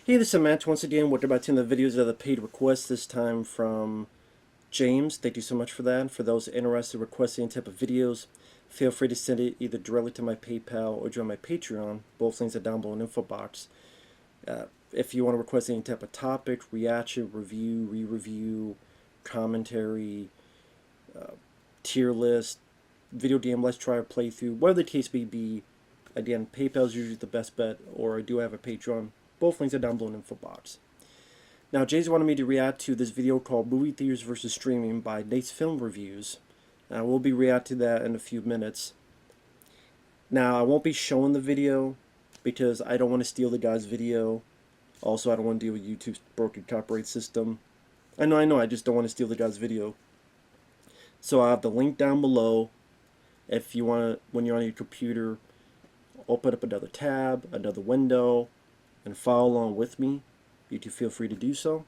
Hey, this is Matt once again. We're about to the videos of the paid request, this time from James. Thank you so much for that. For those interested in requesting any type of videos, feel free to send it either directly to my PayPal or join my Patreon. Both links are down below in the info box. If you want to request any type of topic, reaction, review, re-review, commentary, tier list, video game let's try or playthrough, whatever the case may be, again, PayPal is usually the best bet, or I do have a Patreon. Both links are down below in the info box. Now, Jay's wanted me to react to this video called Movie Theaters versus Streaming by Nate's Film Reviews. I will be reacting to that in a few minutes. Now, I won't be showing the video because I don't want to steal the guy's video. Also, I don't want to deal with YouTube's broken copyright system. I know, I just don't want to steal the guy's video. So I have the link down below. If you want to, when you're on your computer, open up another tab, another window, and follow along with me. You can feel free to do so.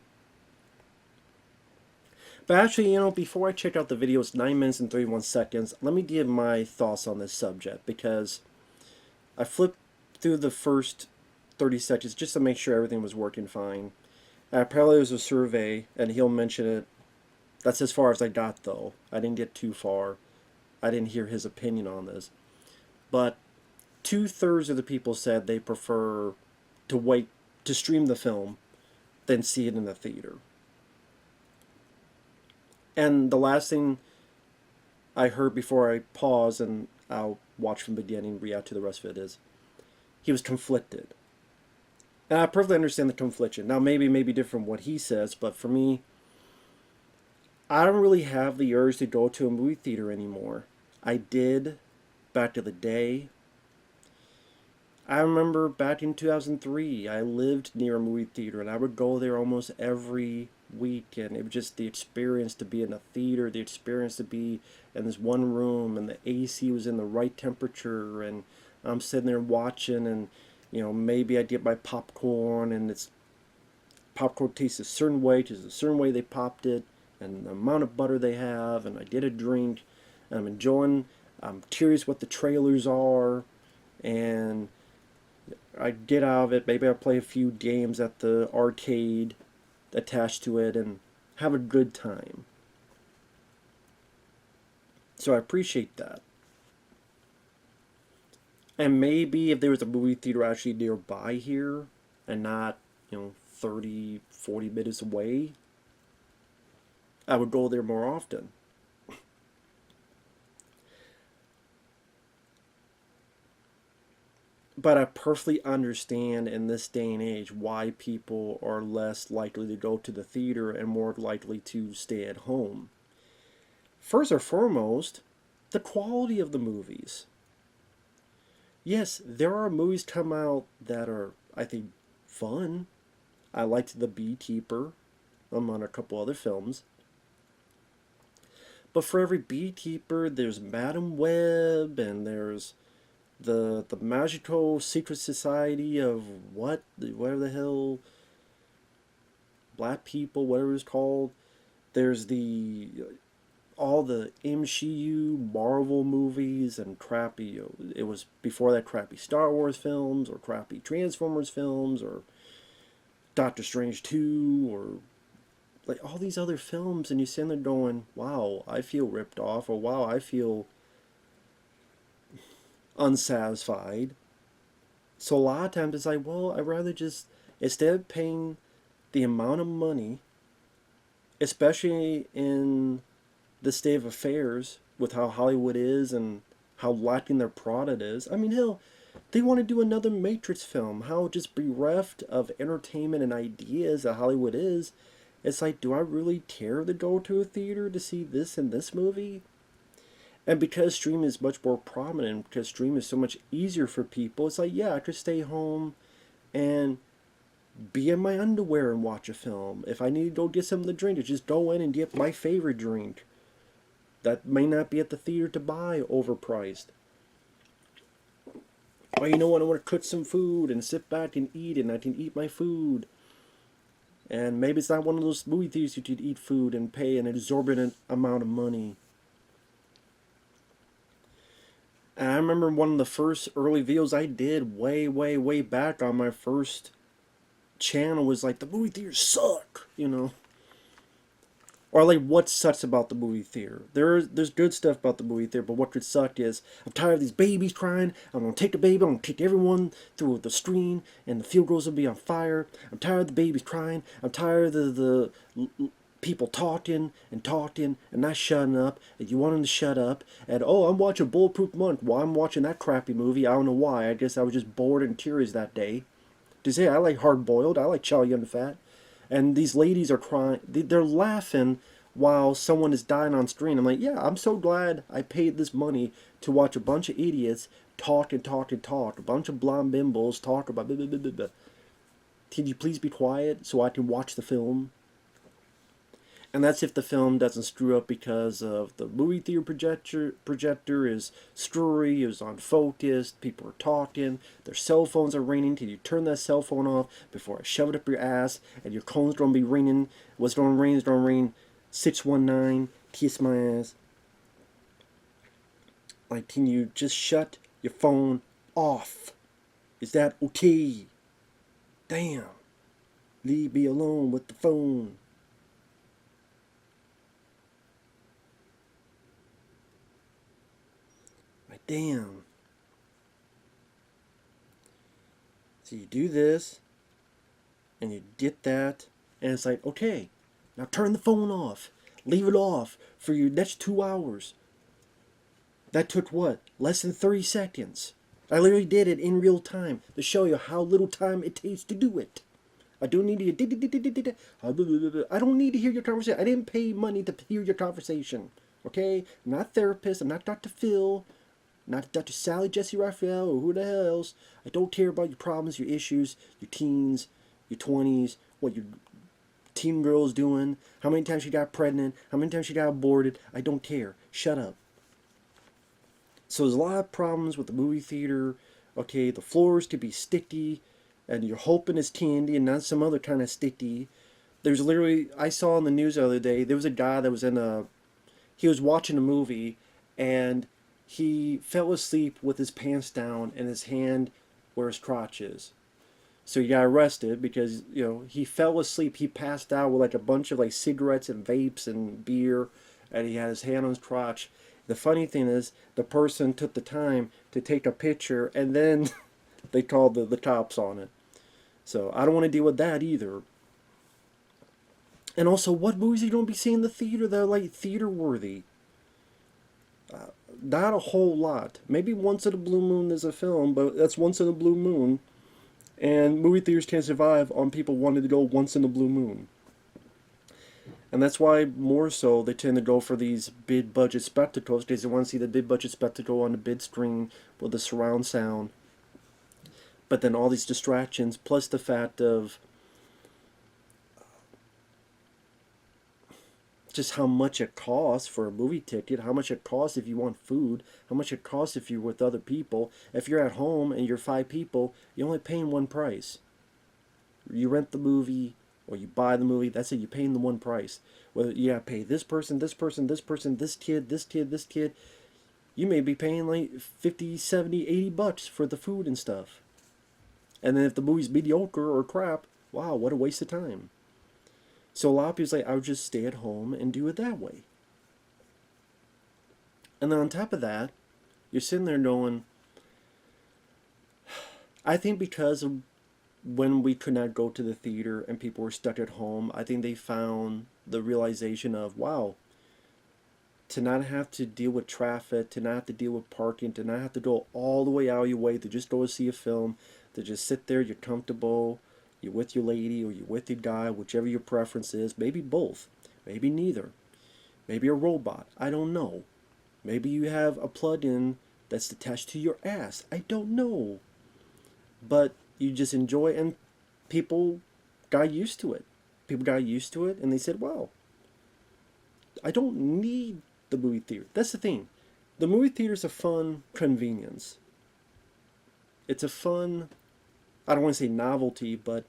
But actually, before I check out the video, it's 9 minutes and 31 seconds. Let me give my thoughts on this subject, because I flipped through the first 30 seconds just to make sure everything was working fine. Apparently there was a survey, and he'll mention it. That's as far as I got, though. I didn't get too far. I didn't hear his opinion on this. But 2/3 of the people said they prefer to wait to stream the film than see it in the theater. And the last thing I heard before I pause, and I'll watch from the beginning, react to the rest of it, is he was conflicted. And I perfectly understand the confliction. Now, maybe different what he says, but for me, I don't really have the urge to go to a movie theater anymore. I did back in the day. I remember back in 2003, I lived near a movie theater, and I would go there almost every week, and it was just the experience to be in a theater, the experience to be in this one room, and the AC was in the right temperature, and I'm sitting there watching, and maybe I get my popcorn, and it's popcorn tastes a certain way, because a certain way they popped it, and the amount of butter they have, and I get a drink, and I'm enjoying, I'm curious what the trailers are, and I get out of it, maybe I play a few games at the arcade attached to it and have a good time. So I appreciate that. And maybe if there was a movie theater actually nearby here and not, 30, 40 minutes away, I would go there more often. But I perfectly understand in this day and age why people are less likely to go to the theater and more likely to stay at home. First and foremost, the quality of the movies. Yes, there are movies come out that are, I think, fun. I liked The Beekeeper, among a couple other films. But for every Beekeeper, there's Madam Web, and there's the magical secret society of whatever the hell, black people, whatever it's called. There's the all the MCU Marvel movies and crappy, it was before that, crappy Star Wars films or crappy Transformers films or Doctor Strange 2 or like all these other films, and you sit there going, wow, I feel ripped off, or wow, I feel unsatisfied. So a lot of times it's like, well, I'd rather just, instead of paying the amount of money, especially in the state of affairs with how Hollywood is and how lacking their product is. I mean, hell, they want to do another Matrix film. How just bereft of entertainment and ideas that Hollywood is. It's like, do I really care to go to a theater to see this and this movie? And because streaming is much more prominent, because streaming is so much easier for people, it's like, yeah, I could stay home and be in my underwear and watch a film. If I need to go get something to drink, just go in and get my favorite drink that may not be at the theater to buy, overpriced. Or you know what, I want to cook some food and sit back and eat it, and I can eat my food. And maybe it's not one of those movie theaters you could eat food and pay an exorbitant amount of money. And I remember one of the first early videos I did way back on my first channel was like, the movie theaters suck, you know. Or like, what sucks about the movie theater? There's good stuff about the movie theater, but what could suck is, I'm tired of these babies crying. I'm gonna take the baby. I'm gonna take everyone through the screen, and the field goals will be on fire. I'm tired of the babies crying. I'm tired of the people talking and talking and not shutting up. And you want them to shut up. And oh, I'm watching Bulletproof Monk. Well, I'm watching that crappy movie. I don't know why. I guess I was just bored and curious that day. To say I like hard boiled. I like chow yun fat. And these ladies are crying. They're laughing while someone is dying on screen. I'm like, yeah, I'm so glad I paid this money to watch a bunch of idiots talk and talk and talk. A bunch of blonde bimbos talk about blah, blah, blah, blah, blah. Can you please be quiet so I can watch the film? And that's if the film doesn't screw up because of the movie theater projector is screwy, it was unfocused, people are talking, their cell phones are ringing. Can you turn that cell phone off before I shove it up your ass? And your phone's gonna be ringing. What's gonna ring is gonna ring 619, kiss my ass. Like, can you just shut your phone off? Is that okay? Damn. Leave me alone with the phone. Damn. So you do this, and you get that, and it's like, okay, now turn the phone off. Leave it off for your next 2 hours. That took what? Less than 30 seconds. I literally did it in real time to show you how little time it takes to do it. I don't need to. I don't need to hear your conversation. I didn't pay money to hear your conversation. Okay? I'm not a therapist. I'm not Dr. Phil. Not Dr. Sally Jesse Raphael or who the hell else. I don't care about your problems, your issues, your teens, your 20s, what your teen girl's doing, how many times she got pregnant, how many times she got aborted. I don't care. Shut up. So there's a lot of problems with the movie theater. Okay, the floors could be sticky, and you're hoping it's candy and not some other kind of sticky. There's literally, I saw on the news the other day, there was a guy that was he was watching a movie, and he fell asleep with his pants down and his hand where his crotch is. So he got arrested because, you know, he fell asleep. He passed out with like a bunch of like cigarettes and vapes and beer, and he had his hand on his crotch. The funny thing is, the person took the time to take a picture, and then they called the cops on it. So I don't want to deal with that either. And also, what movies are you going to be seeing in the theater that are like theater worthy? Not a whole lot. Maybe Once in a Blue Moon there's a film, but that's once in a blue moon. And movie theaters can't survive on people wanting to go once in a blue moon. And that's why more so they tend to go for these big budget spectacles, because they want to see the big budget spectacle on the big screen with the surround sound. But then all these distractions, plus the fact of just how much it costs for a movie ticket, how much it costs if you want food, how much it costs if you're with other people. If you're at home and you're 5 people, you're only paying one price. You rent the movie or you buy the movie, that's it, you're paying the one price. Whether you gotta pay this person, this person, this person, this kid, this kid, this kid, you may be paying like 50, 70, 80 bucks for the food and stuff. And then if the movie's mediocre or crap, wow, what a waste of time. So a lot of people say, I would just stay at home and do it that way. And then on top of that, you're sitting there going, I think because of when we could not go to the theater and people were stuck at home, I think they found the realization of, wow, to not have to deal with traffic, to not have to deal with parking, to not have to go all the way out of your way to just go see a film, to just sit there, you're comfortable, you're with your lady or you're with your guy, whichever your preference is. Maybe both. Maybe neither. Maybe a robot. I don't know. Maybe you have a plug-in that's attached to your ass. I don't know. But you just enjoy, and people got used to it. People got used to it, and they said, well, I don't need the movie theater. That's the thing. The movie theater is a fun convenience. It's a fun, I don't want to say novelty, but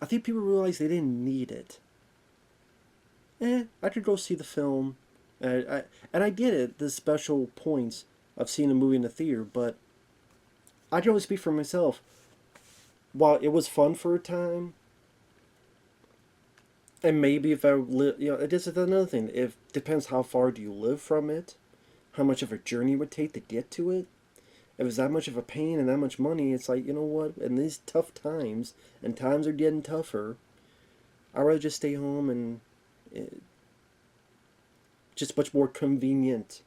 I think people realize they didn't need it. I could go see the film. And I get it, the special points of seeing a movie in the theater, but I can only speak for myself. While it was fun for a time, And maybe if I live, this is another thing. If depends how far do you live from it, how much of a journey it would take to get to it. If it's that much of a pain and that much money, it's like, you know what? In these tough times, and times are getting tougher, I'd rather just stay home and just much more convenient.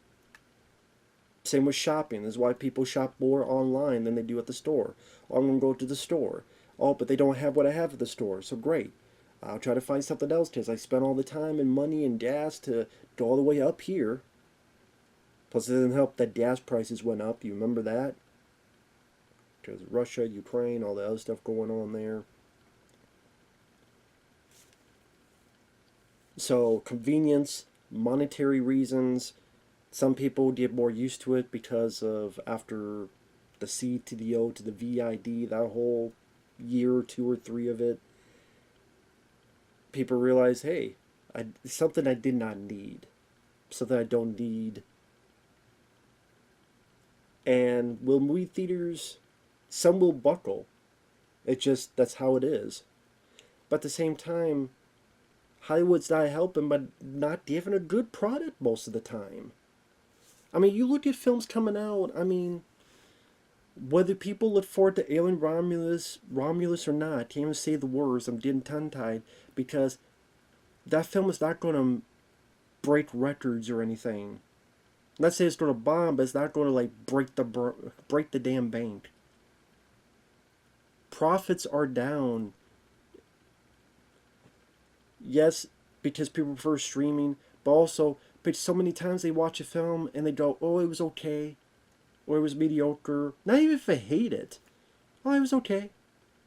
Same with shopping. This is why people shop more online than they do at the store. Oh, I'm going to go to the store. Oh, but they don't have what I have at the store. So great. I'll try to find something else because I spent all the time and money and gas to go all the way up here. Plus, it didn't help that gas prices went up. You remember that? Because Russia, Ukraine, all the other stuff going on there. So, convenience, monetary reasons. Some people get more used to it because of after the C to the O to the VID, that whole year or two or three of it. People realize, hey, something I did not need, something I don't need. And will movie theaters, some will buckle. It just, that's how it is. But at the same time, Hollywood's not helping, but not giving a good product most of the time. I mean, you look at films coming out, I mean, whether people look forward to Alien Romulus or not, I can't even say the words, I'm getting tongue-tied, because that film is not going to break records or anything. Let's say it's going to bomb, but it's not going to like break the damn bank. Profits are down. Yes, because people prefer streaming, but also, but so many times they watch a film and they go, "Oh, it was okay," or "It was mediocre." Not even if they hate it. "Oh, it was okay.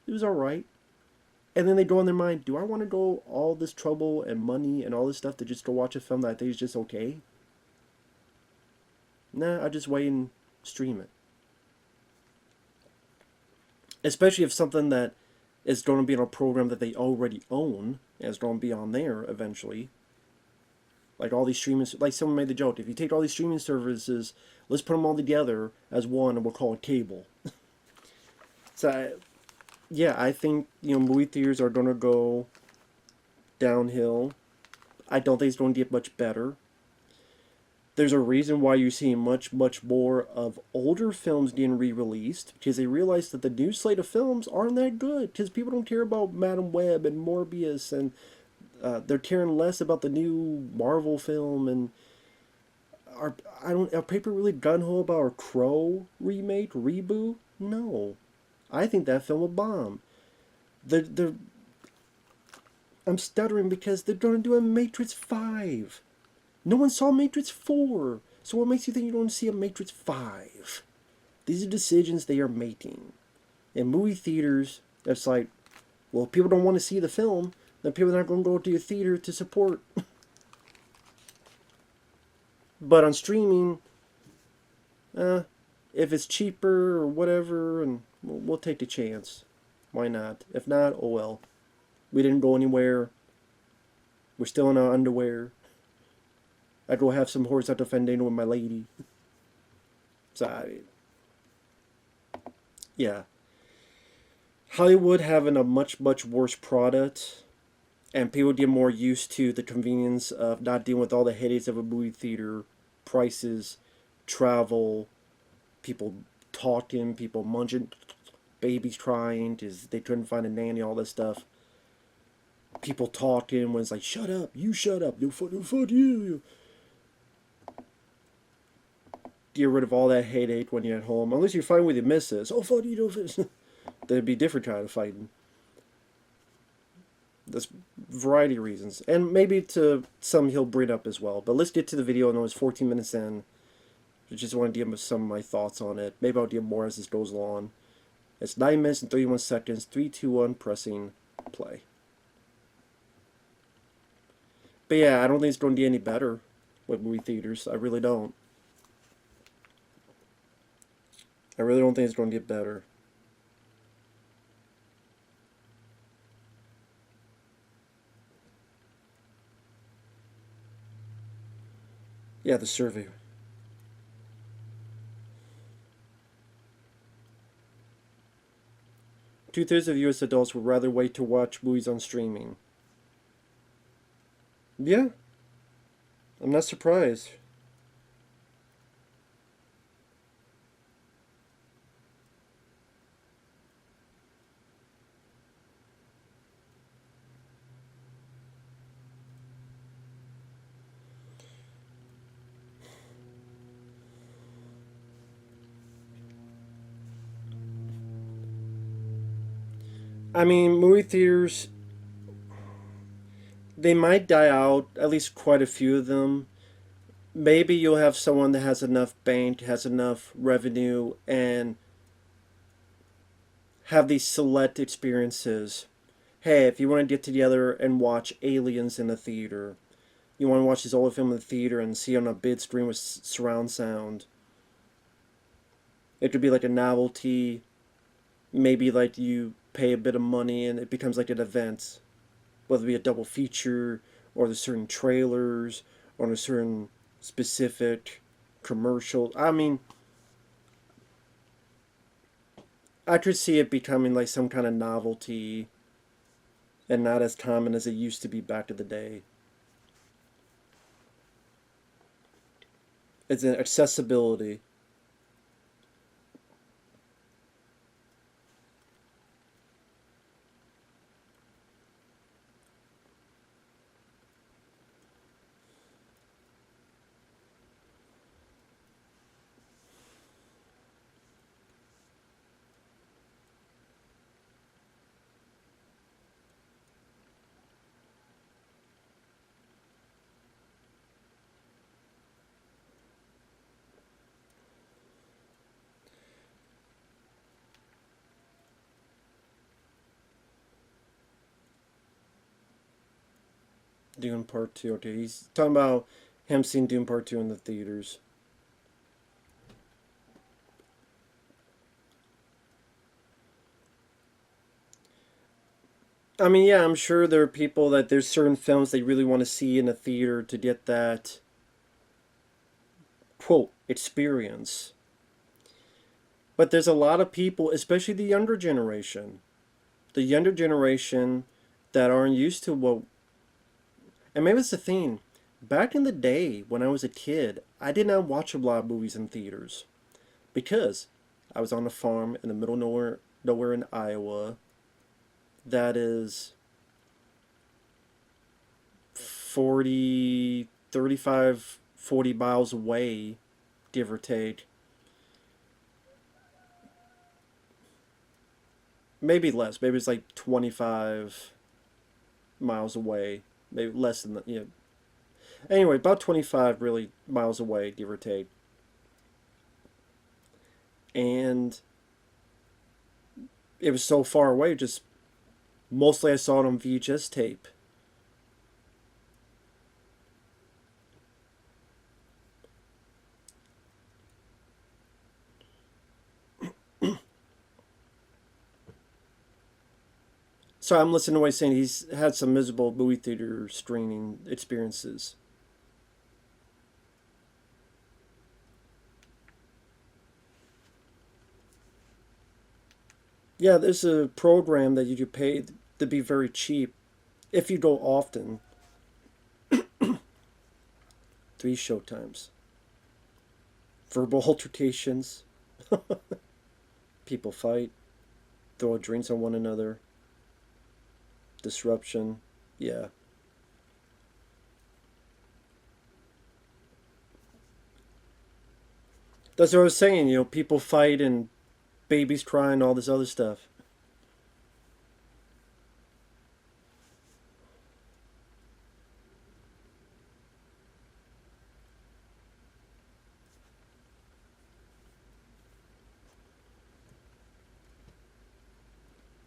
It was all right." And then they go in their mind, "Do I want to go all this trouble and money and all this stuff to just go watch a film that I think is just okay?" Nah, I just wait and stream it. Especially if something that is going to be on a program that they already own and is going to be on there eventually. Like all these streaming, like someone made the joke, if you take all these streaming services, let's put them all together as one and we'll call it cable. So, yeah, I think, movie theaters are going to go downhill. I don't think it's going to get much better. There's a reason why you're seeing much, much more of older films getting re-released, because they realize that the new slate of films aren't that good, because people don't care about Madam Web and Morbius, and they're caring less about the new Marvel film, and are people really gun-ho about our Crow remake, reboot? No. I think that film will bomb. They're I'm stuttering because they're going to do a Matrix 5. No one saw Matrix 4. So what makes you think you're going to see a Matrix 5? These are decisions they are making. In movie theaters, it's like, well, if people don't want to see the film, then people are not going to go to the theater to support. But on streaming, if it's cheaper or whatever, and we'll take the chance. Why not? If not, oh well. We didn't go anywhere. We're still in our underwear. I'd go have some horizontal fending with my lady. So, yeah. Hollywood having a much, much worse product, and people get more used to the convenience of not dealing with all the headaches of a movie theater, prices, travel, people talking, people munching, babies crying because they couldn't find a nanny, all this stuff. People talking when it's like, shut up, you shut up, you fuck you. Get rid of all that headache when you're at home. Unless you're fighting with your missus. Oh, fuck you, don't. There'd be different kind of fighting. There's variety of reasons. And maybe to some he'll bring up as well. But let's get to the video. I know it's 14 minutes in. I just want to give some of my thoughts on it. Maybe I'll give more as this goes along. It's 9 minutes and 31 seconds. 3, 2, 1, pressing play. But yeah, I don't think it's going to get any better with movie theaters. I really don't. I really don't think it's going to get better. Yeah, the survey. Two-thirds of U.S. adults would rather wait to watch movies on streaming. Yeah, I'm not surprised. I mean, movie theaters, they might die out, at least quite a few of them. Maybe you'll have someone that has enough bank, has enough revenue, and have these select experiences. Hey, if you want to get together and watch Aliens in the theater, you want to watch this older film in the theater and see it on a big screen with surround sound. It could be like a novelty. Maybe like you pay a bit of money and it becomes like an event, whether it be a double feature or there's certain trailers or a certain specific commercial. I mean, I could see it becoming like some kind of novelty and not as common as it used to be back in the day. It's an accessibility. Dune Part 2. Okay, he's talking about him seeing Dune Part 2 in the theaters. I mean, yeah, I'm sure there are people that there's certain films they really want to see in a theater to get that, quote, experience. But there's a lot of people, especially the younger generation that aren't used to what. And maybe it's the thing. Back in the day when I was a kid, I did not watch a lot of movies in theaters because I was on a farm in the middle of nowhere in Iowa. That is 40, 35, 40 miles away, give or take. Maybe less. Maybe it's like 25 miles away. Maybe less than that. Anyway, about 25 really miles away, give or take. And it was so far away, just mostly I saw it on VHS tape. So I'm listening to what he's saying. He's had some miserable movie theater screening experiences. Yeah, there's a program that you could pay to be very cheap if you go often. 3 showtimes. Verbal altercations. People fight. Throw drinks on one another. Disruption. Yeah. That's what I was saying. People fight and babies crying, all this other stuff.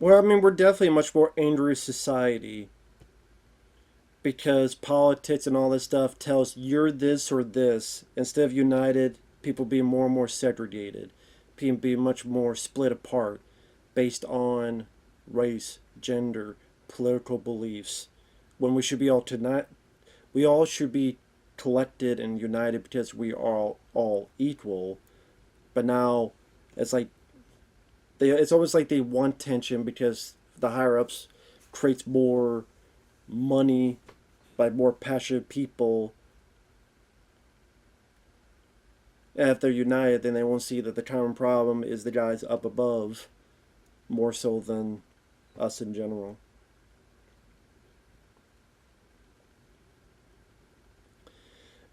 Well, I mean, we're definitely a much more angry society because politics and all this stuff tells you're this or this instead of united. People being more and more segregated, people being much more split apart based on race, gender, political beliefs. When we should be all tonight, we all should be collected and united because we are all equal. But now it's like it's almost like they want tension because the higher ups creates more money by more passionate people. And if they're united, then they won't see that the common problem is the guys up above more so than us in general.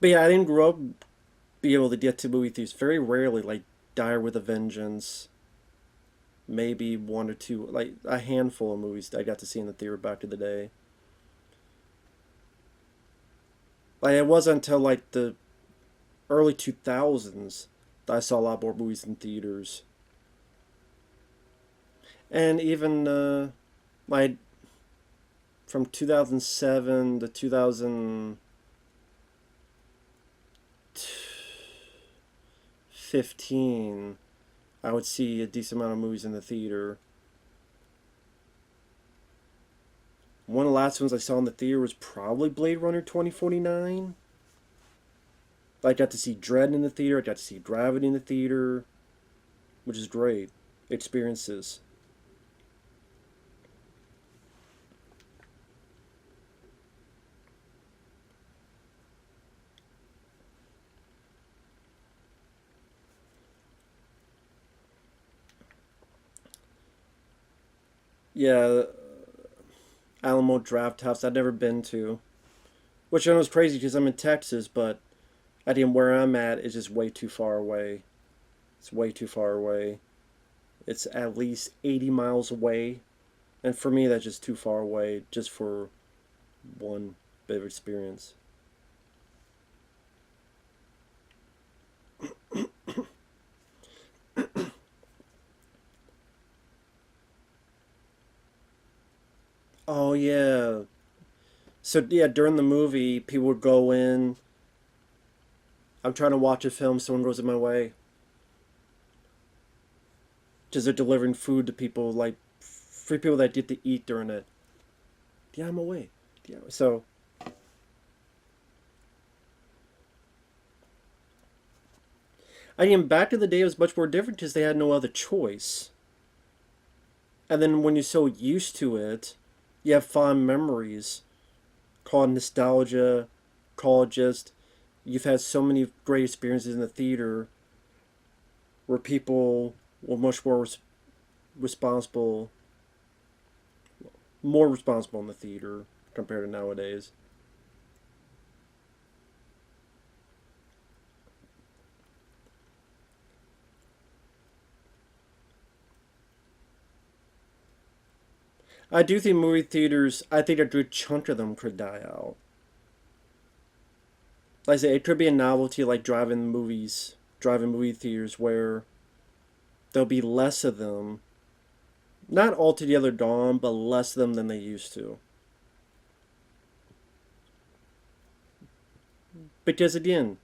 But yeah, I didn't grow up be able to get to movie theaters. Very rarely, like Die with a Vengeance, maybe one or two, like a handful of movies I got to see in the theater back in the day. Like it wasn't until like the early 2000s that I saw a lot more movies in theaters. And even like from 2007 to 2015, I would see a decent amount of movies in the theater. One of the last ones I saw in the theater was probably Blade Runner 2049. I got to see Dread in the theater. I got to see Gravity in the theater, which is great experiences. Yeah, Alamo Draft House I've never been to, which I know is crazy because I'm in Texas, but I think where I'm at is just way too far away. It's way too far away. It's at least 80 miles away, and for me that's just too far away just for one bit of experience. Oh yeah. So yeah, during the movie, people would go in. I'm trying to watch a film, someone goes in my way. Because they're delivering food to people, like for people that get to eat during it. Yeah, I'm away. Yeah. So I mean, back in the day, it was much more different because they had no other choice. And then when you're so used to it, you have fond memories. Call it nostalgia, call it just you've had so many great experiences in the theater where people were much responsible, more responsible in the theater compared to nowadays. I do think movie theaters, I think a good chunk of them could die out. Like I say, it could be a novelty like driving movie theaters where there'll be less of them. Not altogether gone, but less of them than they used to. Because again,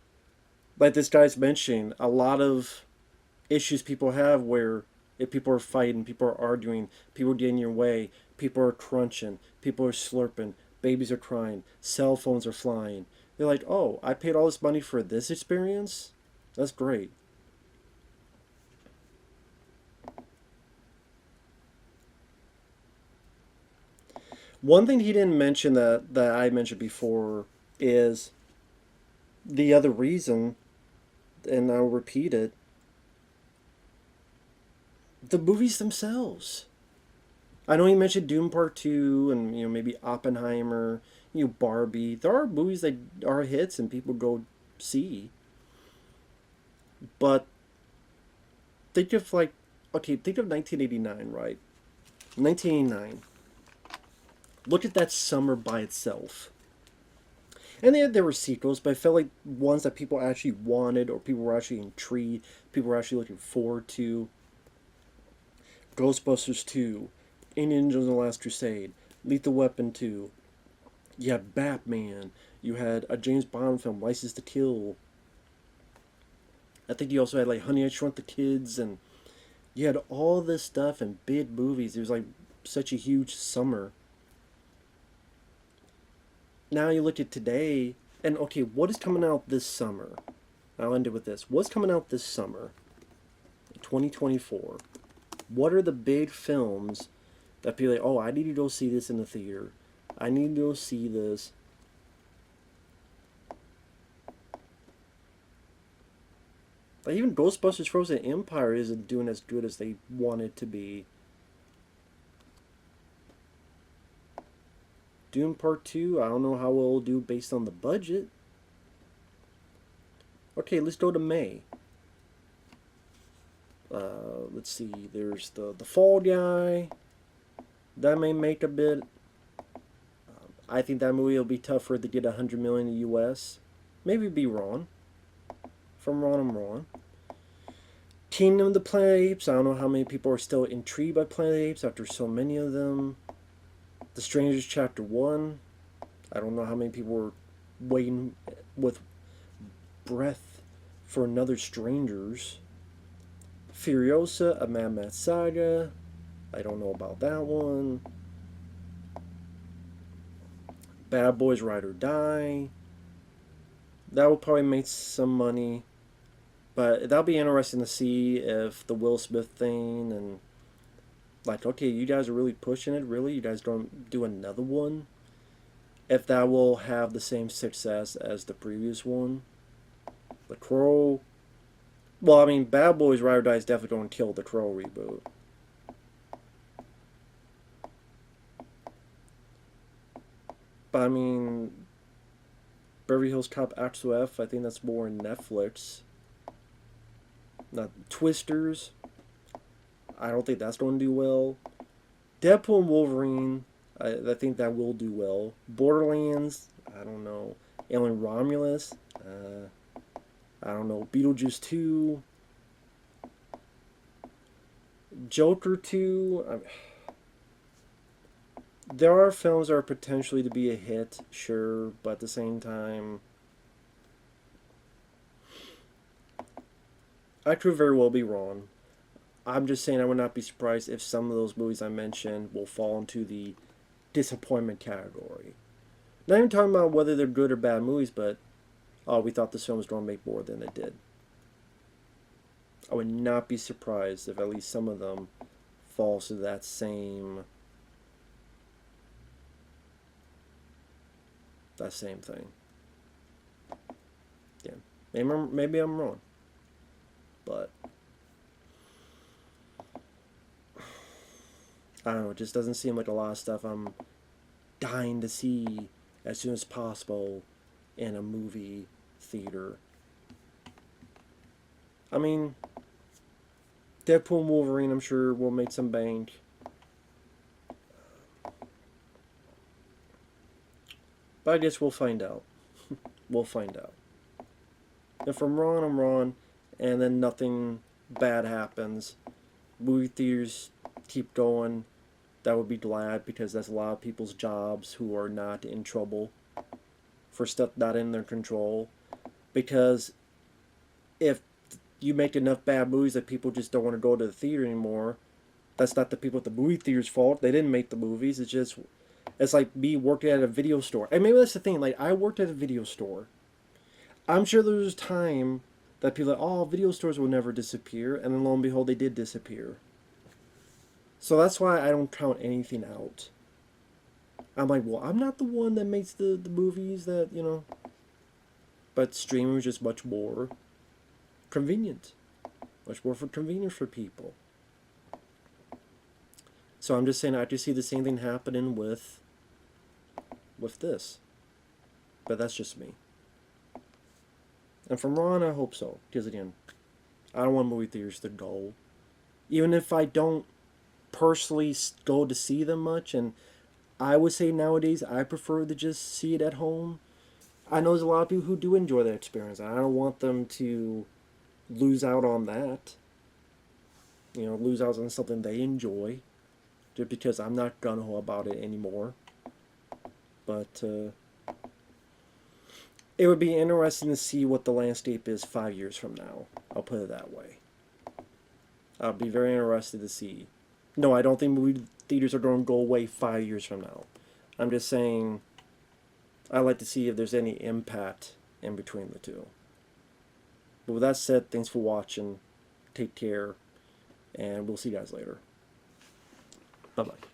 like this guy's mentioning, a lot of issues people have where if people are fighting, people are arguing, people are getting in your way, people are crunching, people are slurping, babies are crying, cell phones are flying. They're like, oh, I paid all this money for this experience? That's great. One thing he didn't mention that I mentioned before is the other reason, and I'll repeat it, the movies themselves. I know you mentioned Doom Part 2 and maybe Oppenheimer, Barbie. There are movies that are hits and people go see. But think of like okay, think of 1989, right? 1989. Look at that summer by itself. And there were sequels, but I felt like ones that people actually wanted or people were actually intrigued, people were actually looking forward to. Ghostbusters 2, Indiana Jones and the Last Crusade, Lethal Weapon 2. You had Batman. You had a James Bond film, License to Kill. I think you also had like Honey, I Shrunk the Kids, and you had all this stuff and big movies. It was like such a huge summer. Now you look at today, and okay, what is coming out this summer? I'll end it with this. What's coming out this summer? 2024. What are the big films that people are like, oh, I need to go see this in the theater. I need to go see this. Like even Ghostbusters Frozen Empire isn't doing as good as they want it to be. Dune Part 2, I don't know how it will do based on the budget. Okay, let's go to May. Let's see, there's the Fall Guy. That may make a bit. I think that movie will be tougher to get 100 million in the U.S. Maybe be wrong. If I'm wrong, I'm wrong. Kingdom of the Planet of the Apes. I don't know how many people are still intrigued by Planet of the Apes after so many of them. The Strangers Chapter 1. I don't know how many people were waiting with breath for another Strangers. Furiosa, a Mad Max Saga. I don't know about that one. Bad Boys Ride or Die. That will probably make some money. But that'll be interesting to see if the Will Smith thing and like, okay, you guys are really pushing it, really? You guys don't do another one? If that will have the same success as the previous one. The Crow. Well, I mean, Bad Boys Ride or Die is definitely going to kill the Crow reboot. But I mean, Beverly Hills Cop XOF, I think that's more Netflix. Not Twisters. I don't think that's going to do well. Deadpool and Wolverine, I think that will do well. Borderlands, I don't know. Alien Romulus, I don't know. Beetlejuice 2. Joker 2. There are films that are potentially to be a hit, sure, but at the same time, I could very well be wrong. I'm just saying I would not be surprised if some of those movies I mentioned will fall into the disappointment category. Not even talking about whether they're good or bad movies, but oh, we thought this film was going to make more than it did. I would not be surprised if at least some of them falls to that same thing. Yeah, maybe I'm wrong, but I don't know. It just doesn't seem like a lot of stuff I'm dying to see as soon as possible in a movie theater. I mean, Deadpool and Wolverine, I'm sure, will make some bank. But I guess we'll find out. We'll find out. If I'm wrong, I'm wrong, and then nothing bad happens. Movie theaters keep going. That would be glad because that's a lot of people's jobs who are not in trouble for stuff not in their control. Because if you make enough bad movies that people just don't want to go to the theater anymore, that's not the people at the movie theater's fault. They didn't make the movies. It's like me working at a video store. And maybe that's the thing. Like, I worked at a video store. I'm sure there was a time that people are like, oh, video stores will never disappear. And then lo and behold, they did disappear. So that's why I don't count anything out. I'm like, well, I'm not the one that makes the movies that, you know. But streaming is just much more convenient. Much more for convenience for people. So I'm just saying I just see the same thing happening with this. But that's just me. And from Ron, I hope so. Because again, I don't want movie theaters to go. Even if I don't personally go to see them much, and I would say nowadays I prefer to just see it at home. I know there's a lot of people who do enjoy that experience. I don't want them to lose out on that. You know, lose out on something they enjoy. Just because I'm not gung-ho about it anymore. But it would be interesting to see what the landscape is 5 years from now. I'll put it that way. I'll be very interested to see. No, I don't think movie theaters are going to go away 5 years from now. I'm just saying I like to see if there's any impact in between the two. But with that said, thanks for watching. Take care. And we'll see you guys later. Bye-bye.